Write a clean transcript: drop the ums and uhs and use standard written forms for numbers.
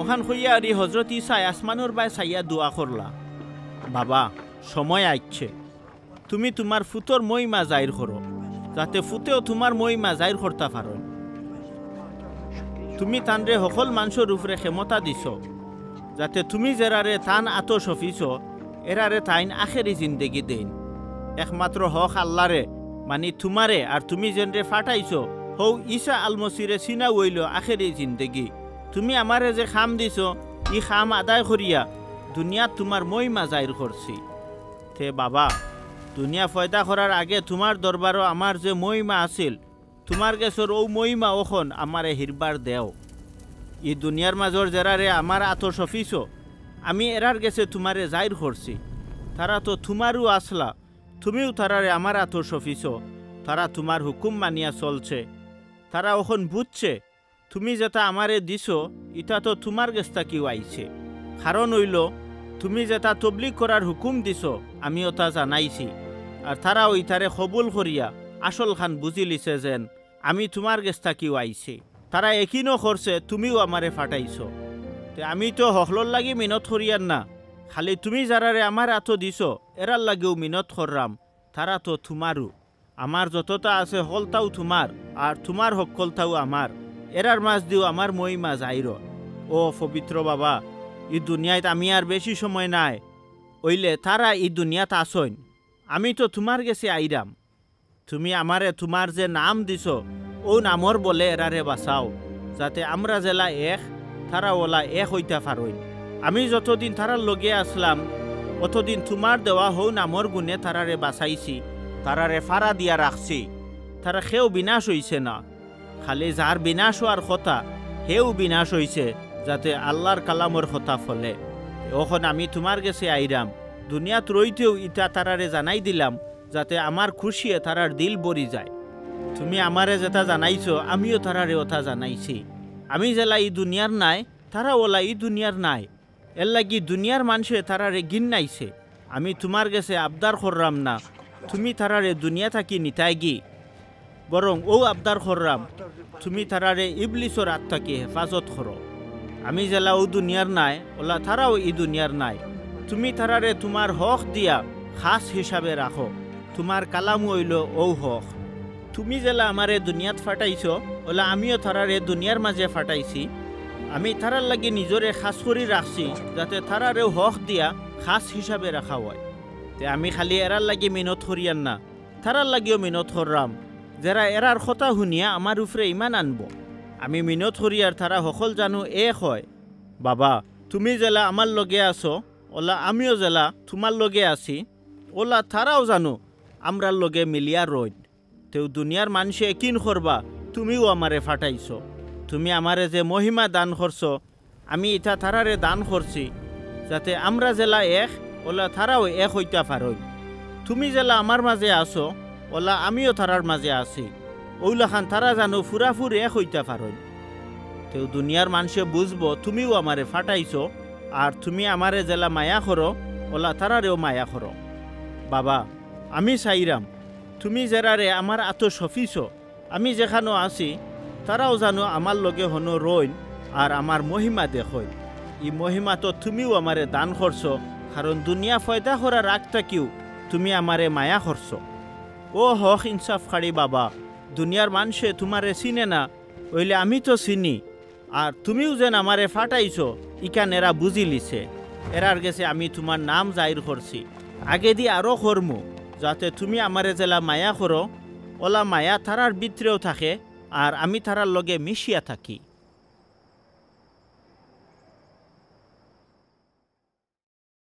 ওখান হইয়া আর হজরত ইসাই আসমানোর বাই চাইয়া দোয়া করলা, বাবা সময় আইছে, তুমি তোমার ফুতর মহিমা জাহির করো, যাতে ফুতেও তোমার মহিমা জাহির করতে পারো। তুমি তানরে সকল মানুষের উপরে ক্ষমতা দিছ, যাতে তুমি যেরারে তান আত সফিছ এরারে তাইন আখেরি জিন্দেগি দেন। একমাত্র হক আল্লাহরে মানে তোমারে, আর তুমি যেনরে ফাটাইছ হৌ ঈসা আল মসিরে চিনা হইল আখেরি জিন্দেগি। তুমি আমারে যে খাম দিছ ই খাম আদায় করিয়া দুনিয়াত তোমার মহিমা জাহির করছি। তে বাবা, দুনিয়া ফয়দা করার আগে তোমার দরবারও আমার যে মহিমা আছিল, তোমার গেছর ও মহিমা ওখন আমারে হিরবার দেও। ই দুনিয়ার মাজর যারারে আমার আত সফিছ আমি এরার গেছে তোমারে জাহির করছি, তারা তো তোমারও আসলা, তুমিও তারারে আমার আত সফিছ, তারা তোমার হুকুম মানিয়া চলছে, তারা ওখন বুঝছে তুমি যেটা আমারে দিছ ইটা তো তোমার গেছটা কিউ আইছে। কারণ হইল তুমি যেটা তবলিগ করার হুকুম দিছ আমি ওটা জানাইছি, আর তারা ওইটারে কবুল করিয়া আসল খান বুঝি লিছে যেন আমি তোমার গেছটা কিউ আইছে। তারা একিনও করছে তুমিও আমারে ফাটাইছ। তে আমি তো হকলর লাগি মিনত করিয়ার না, খালি তুমি যারারে আমার আত দিছ এরার লাগেও মিনত কররাম, তারা তো তোমারও। আমার যতটা আছে হকলটাও তোমার, আর তোমার হকলটাও আমার, এরার মাঝ দিও আমার মহিমা জাহির। ও পবিত্র বাবা, ই দুনিয়াত আমি আর বেশি সময় নাই, ওইলে তারা ই দুনিয়াত আসইন, আমি তো তোমার গেছে আইরাম। তুমি আমারে তোমার যে নাম দিছ ও নামর বলে এরারে বাঁচাও, যাতে আমরা জেলা এক তারা ওলা এক হইতে পারইন। আমি যতদিন তারার লগে আসলাম অতদিন তোমার দেওয়া হৌ নামর গুণে তারারে বাঁচাইছি, তারারে ফাড়া দিয়া রাখছি, তারা সেও বিনাশ হইছে না। খালি যার বিনাশ হওয়ার কথা হেও বিনাশ হইছে, যাতে আল্লাহর কালামর কথা ফলে। এখন আমি তোমার গেছে আইরাম, দুনিয়াত রইতেও ইটা তারারে জানাই দিলাম, যাতে আমার খুশিয়ে তারার দিল বরি যায়। তুমি আমারে যেটা জানাইছো আমিও তারারে ওটা জানাইছি। আমি জেলা ই দুনিয়ার নাই, তারা ওলা ই দুনিয়ার নাই, এর লাগি দুনিয়ার মানুষে তারারে গিন নাইছে। আমি তোমার গেছে আবদার কররাম না তুমি তারারে দুনিয়া থাকি নিতাই গি, বরং ও আবদার কররাম তুমি তারারে ইবলিসর হাত থাকি হেফাজত করো। আমি জেলা ও দুনিয়ার নাই ওলা তারাও ই দুনিয়ার নাই, তুমি তারারে তোমার হক দিয়া খাস হিসাবে রাখো, তোমার কালাম হইল ও হক। তুমি জেলা আমারে দুনিয়াত ফাটাইছ ওলা আমিও তারারে দুনিয়ার মাঝে ফাটাইছি। আমি তারার লাগি নিজরে খাস করি রাখছি, যাতে তারারেও হক দিয়া খাস হিসাবে রাখা হয়। তে আমি খালি এরার লাগি মিনত করিয়ান না, তারার লাগিও মিনত কররাম, যারা এরার কথা শুনিয়া আমার উপরে ইমান আনব। আমি মিনত করিয়ার তারা সকল জানো এক হয়। বাবা, তুমি জেলা আমার লগে আছো ওলা আমিও জেলা তোমার লগে আছি, ওলা তারাও জানো আমরার লগে মিলিয়া রইন। তেও দুনিয়ার মানুষে কিন করবা তুমিও আমারে ফাটাইছ। তুমি আমারে যে মহিমা দান করছ আমি ইটা তারারে দান করছি, যাতে আমরা জেলা এক ওলা তারাও এক হইতা পারইন। তুমি জেলা আমার মাঝে আছো ওলা আমিও তারার মাঝে আছি, ওইলাখান তারা জানো ফুরাফুর এক হইতা পারইন। তেও দুনিয়ার মানুষে বুঝবো তুমিও আমারে ফাটাইছ, আর তুমি আমারে জেলা মায়া করো ওলা তারারেও মায়া করো। বাবা, আমি চাইরাম তুমি যারারে আমার আত সফিছ আমি যেখানো আছি তারাও জানো আমার লগে হনো রইন আর আমার মহিমা দেখইন। ই মহিমা তো তুমিও আমারে দান করছ, কারণ দুনিয়া ফয়দা করার আগটা কিউ তুমি আমারে মায়া করছ। ও হক ইনসাফকারী বাবা, দুনিয়ার মানুষে তোমারে চিনে না, ওইলে আমি তো চিনি, আর তুমিও যেন আমারে ফাটাইছ ইকান এরা বুঝি লিছে। এরার গেছে আমি তোমার নাম জাহির করছি, আগে দিয়ে আরও করমু, যাতে তুমি আমারে জেলা মায়া করো ওলা মায়া তারার ভিতরেও থাকে আর আমি তারার লগে মিশিয়া থাকি।